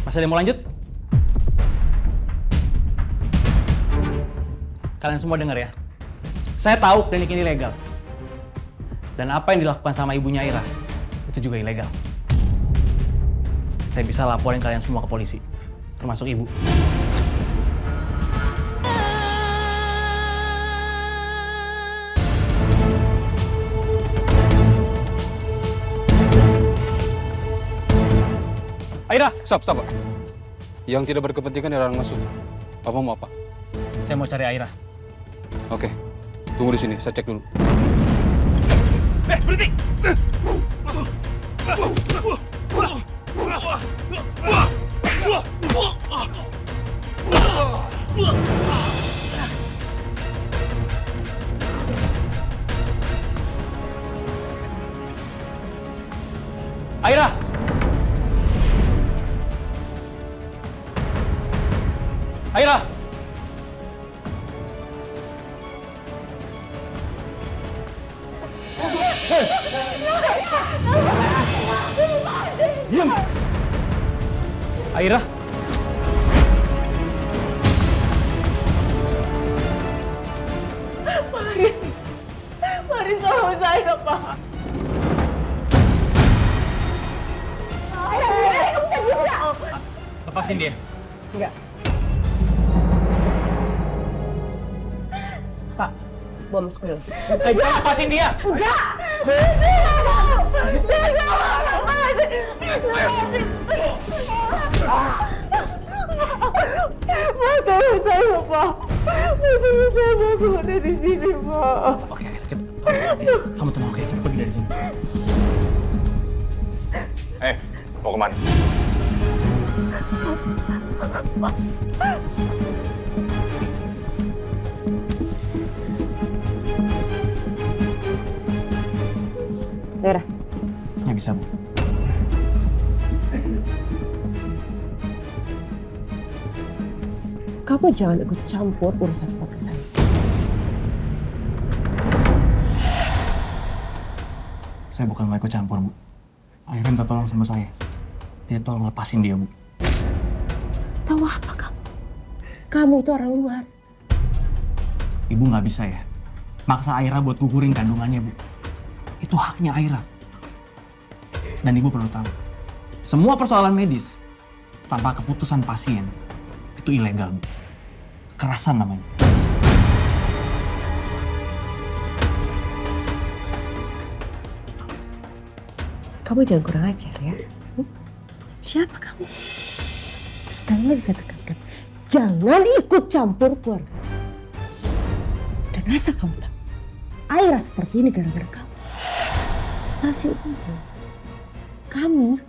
Masih ada yang mau lanjut? Kalian semua dengar ya. Saya tahu klinik ini legal. Dan apa yang dilakukan sama ibunya Ira, itu juga ilegal. Saya bisa laporin kalian semua ke polisi, termasuk ibu. Aira! Stop, Pak. Yang tidak berkepentingan dilarang masuk. Bapak mau apa? Saya mau cari Aira. Oke, tunggu di sini, saya cek dulu. Berhenti! Aira! Aira! Diam! Aira! Maris tolong saya, Pak. Aira, kamu bisa diam nggak? Lepasin dia. Enggak. Pak, bawa masuk dulu. Saya bilang lepasin dia! Enggak! Saya nggak mau! Saya nggak mau! Lepasin! Pak, tolong saya, Pak. Tolong saya mau keluar dari sini, Pak. Oke, kamu tenang, oke? Kita pergi dari sini. Mau kemana? Daerah. Nggak bisa, Bu. Kamu jangan ikut campur urusan keluarga saya. Saya bukan mau ikut campur, Bu. Aira minta tolong sama saya. Dia tolong lepasin dia, Bu. Tahu apa kamu? Kamu itu orang luar. Ibu nggak bisa ya maksa Aira buat gugurin kandungannya, Bu. Itu haknya Aira. Dan Ibu perlu tahu, semua persoalan medis tanpa keputusan pasien itu ilegal, Bu. Kekerasan namanya. Kamu jangan kurang ajar ya. Siapa kamu? Sekali lagi saya tekankan, jangan ikut campur keluarga saya. Dan asal kamu tahu, Aira seperti ini gara-gara kamu. Hasil itu, kami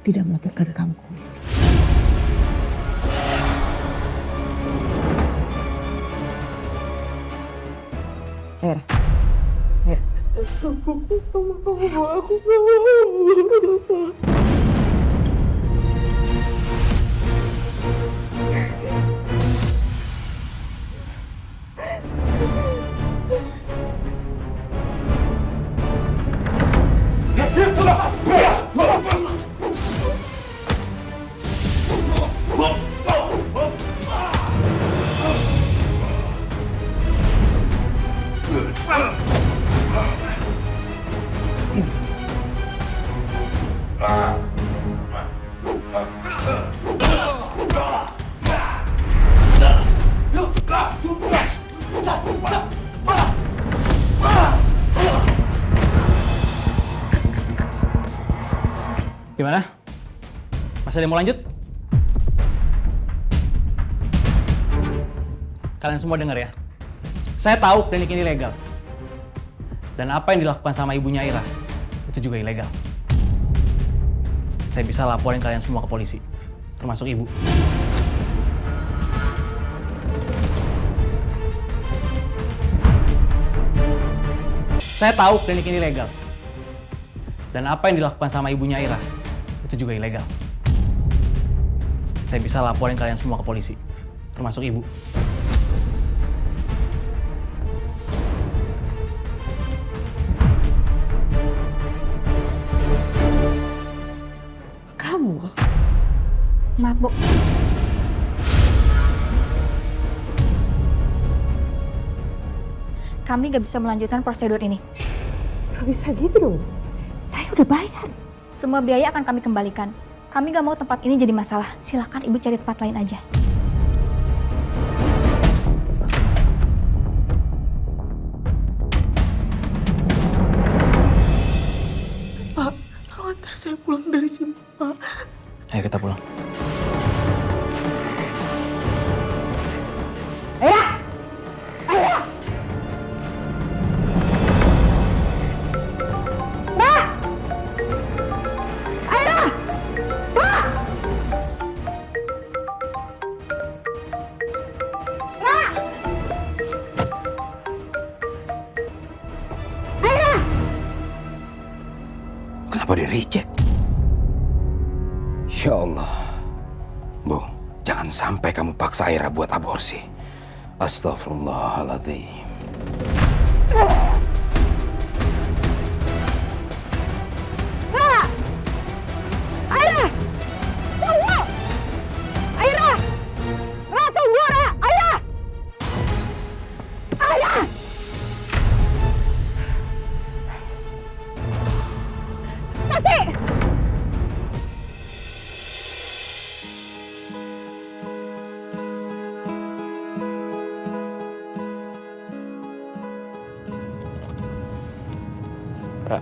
tidak melaporkan kamu ke polisi. Aira, Aira. Aku mau. Gimana? Masih ada yang mau lanjut? Kalian semua dengar ya. Saya tahu klinik ini legal. Dan apa yang dilakukan sama ibunya Ira, itu juga ilegal. Saya bisa laporin kalian semua ke polisi, termasuk ibu. Saya tahu klinik ini legal. Dan apa yang dilakukan sama ibunya Ira, itu juga ilegal. Saya bisa laporin kalian semua ke polisi, termasuk ibu. Maaf, Bu. Kami gak bisa melanjutkan prosedur ini. Gak bisa gitu dong. Saya udah bayar. Semua biaya akan kami kembalikan. Kami gak mau tempat ini jadi masalah. Silakan Ibu cari tempat lain aja. Pak, tolong antar saya pulang dari sini, Pak. Ayo kita pulang. Aira! Aira! Mbak! Aira! Mbak! Mbak! Aira! Kenapa di reject? Ya Allah. Bu, jangan sampai kamu paksa Aira buat aborsi. Astagfirullahaladzim. Mbak! Aira! Tunggu! Aira! Ra, tunggu, Ra! Aira! Aira! Kasih! Ra,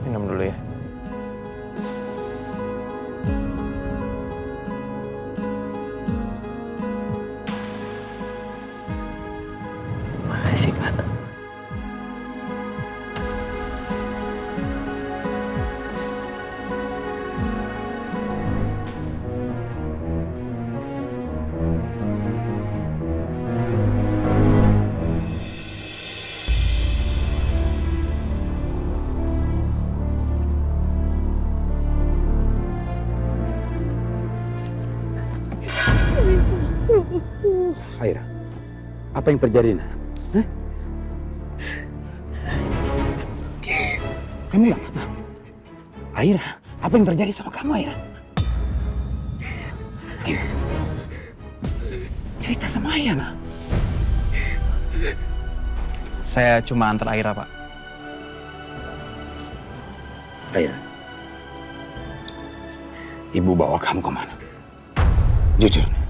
minum dulu ya. Makasih, Pak. Aira, apa yang terjadi, Nak? Hah? Kamu yang apa? Aira, apa yang terjadi sama kamu, Aira? Ayo, cerita sama Ayah, Nak. Saya cuma antar Aira, Pak. Aira, Ibu bawa kamu kemana? Jujur, Nak.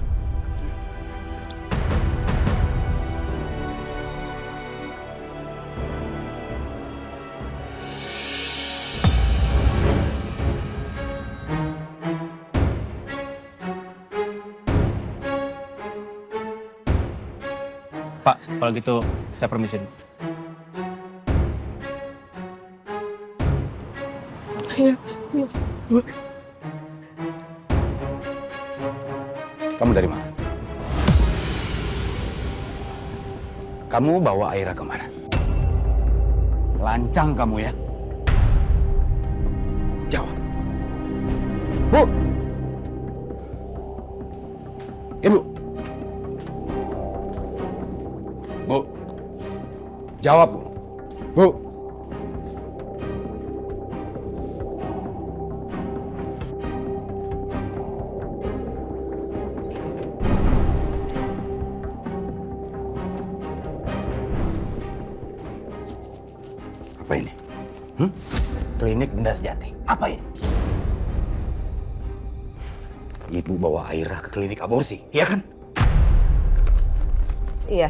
Pak, kalau gitu saya permisi dulu. Kamu dari mana? Kamu bawa Aira kemana? Lancang kamu ya? Jawab. Bu! Ibu! Bu! Jawab, Bu! Bu! Apa ini? Klinik Benda Sejati. Apa ini? Ibu bawa Aira ke klinik aborsi, iya kan? Iya.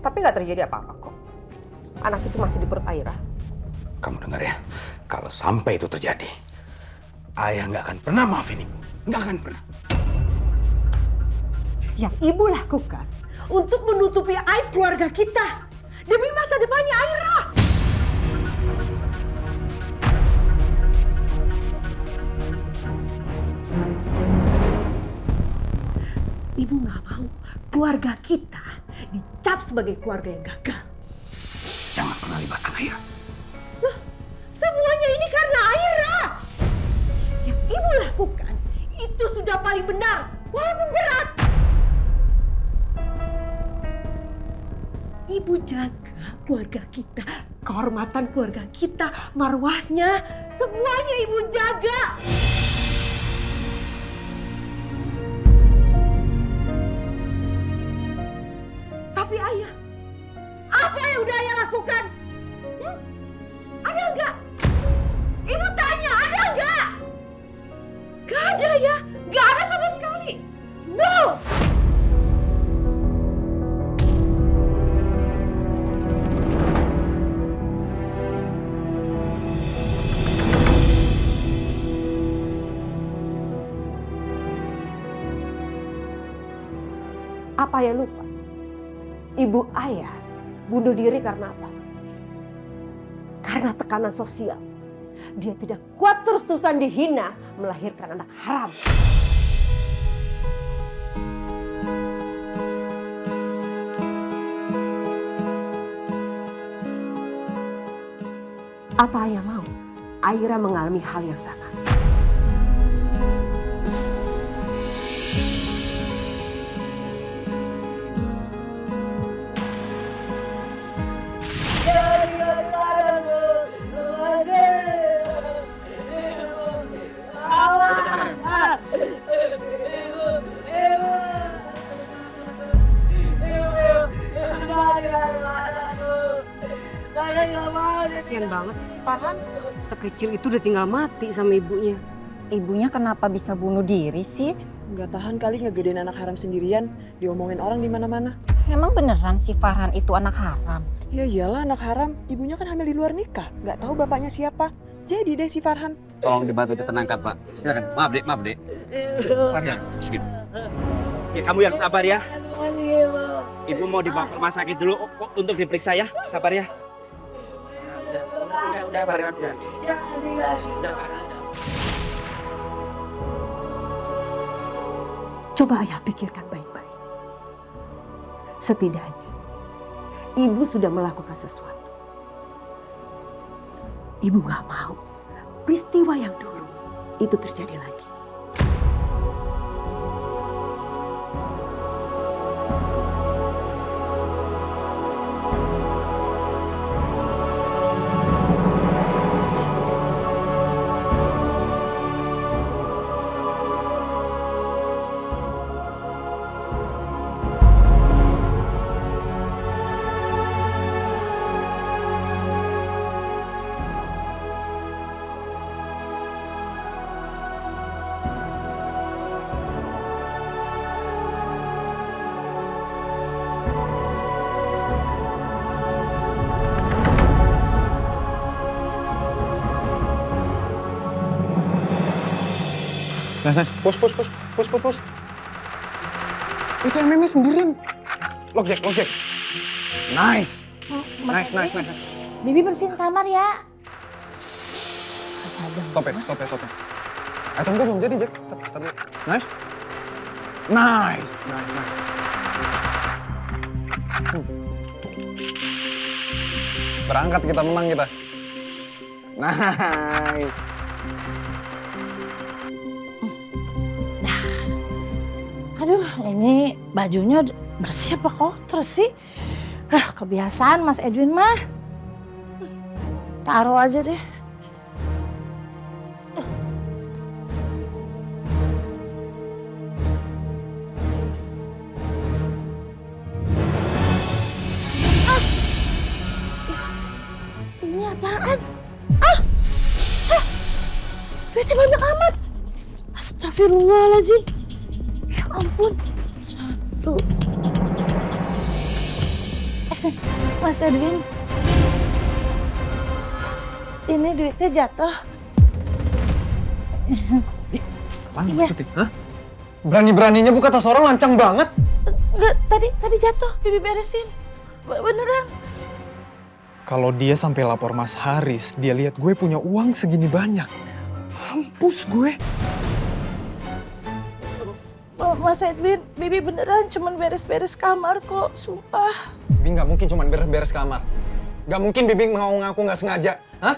Tapi nggak terjadi apa-apa kok. Anak itu masih di perut Aira. Kamu dengar ya, kalau sampai itu terjadi, Ayah nggak akan pernah maafin Ibu. Nggak akan pernah. Yang ibu lakukan untuk menutupi aib keluarga kita demi masa depannya Aira. Ibu nggak mau keluarga kita dicap sebagai keluarga yang gagal. Jangan pernah libatkan Aira. Loh, semuanya ini karena Aira. Yang ibu lakukan itu sudah paling benar, walaupun berat. Ibu jaga keluarga kita, kehormatan keluarga kita, marwahnya, semuanya ibu jaga. Apa ya lupa? Ibu ayah bunuh diri karena apa? Karena tekanan sosial. Dia tidak kuat terus-terusan dihina melahirkan anak haram. Apa ayah mau Aira mengalami hal yang sama? Kasian banget sih si Farhan. Sekecil itu udah tinggal mati sama ibunya. Ibunya kenapa bisa bunuh diri sih? Nggak tahan kali ngegedein anak haram sendirian, diomongin orang di mana-mana. Emang beneran si Farhan itu anak haram? Ya iyalah anak haram, ibunya kan hamil di luar nikah. Nggak tahu bapaknya siapa. Jadi deh si Farhan. Tolong dibantu ditenangkan, Pak. Silakan. Maaf, Dek. Farhan, sedikit. Ya, kamu yang sabar ya. Ibu mau dibawa ke rumah sakit dulu untuk diperiksa ya. Sabar ya. Udah, Farhan. Coba ayah pikirkan baik-baik. Setidaknya, ibu sudah melakukan sesuatu. Ibu gak mau peristiwa yang dulu itu terjadi lagi. Push. Itu yang Meme sendirian. Lock Jack. Nice. Nice. Bibi bersihin kamar ya. Stop ya. Ayo tunggu belum jadi Jack. Stop dulu. Nice. Berangkat kita, menang kita. Nice. Aduh, ini bajunya bersih apa kotor sih? Kebiasaan Mas Edwin mah. Taruh aja deh. Ini apaan? Duitnya banyak amat. Astagfirullahaladzim. Ya ampun. 1. Mas Edwin. Ini duitnya jatuh. Apaan maksudnya? Hah? Berani-beraninya buka tas orang, lancang banget. Enggak, tadi jatuh. Bibi beresin. Beneran. Kalau dia sampai lapor Mas Haris, dia lihat gue punya uang segini banyak. Mampus gue. Mas Edwin, Bibi beneran cuman beres-beres kamar kok, sumpah. Bibi nggak mungkin cuma beres-beres kamar. Nggak mungkin Bibi mau ngaku nggak sengaja. Hah?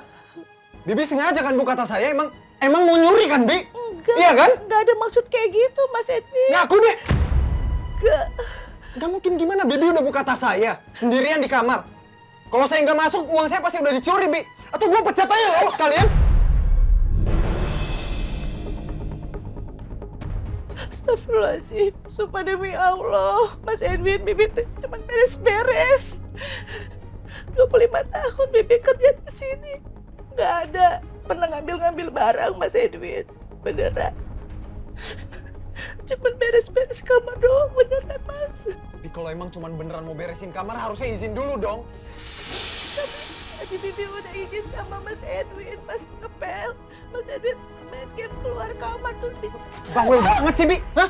Bibi sengaja kan buka tas saya, emang mau nyuri kan, Bi? Enggak, iya kan? Enggak ada maksud kayak gitu, Mas Edwin. Ngaku deh. Enggak. Nggak mungkin gimana, Bibi udah buka tas saya, sendirian di kamar. Kalau saya nggak masuk, uang saya pasti udah dicuri, Bi. Atau gue pecat aja loh sekalian. Astagfirullahaladzim, sumpah demi Allah. Mas Edwin, Bibi cuma beres-beres. 25 tahun Bibi kerja di sini. Nggak ada pernah ngambil-ngambil barang, Mas Edwin. Beneran. Cuman beres-beres kamar doang, beneran, Mas. Tapi kalau emang cuman beneran mau beresin kamar, harusnya izin dulu dong. Tadi Bibi udah izin sama Mas Edwin, Mas ngepel. Mas Edwin main game keluar kamar terus Bibi. Bawel banget sih, Bi. Hah?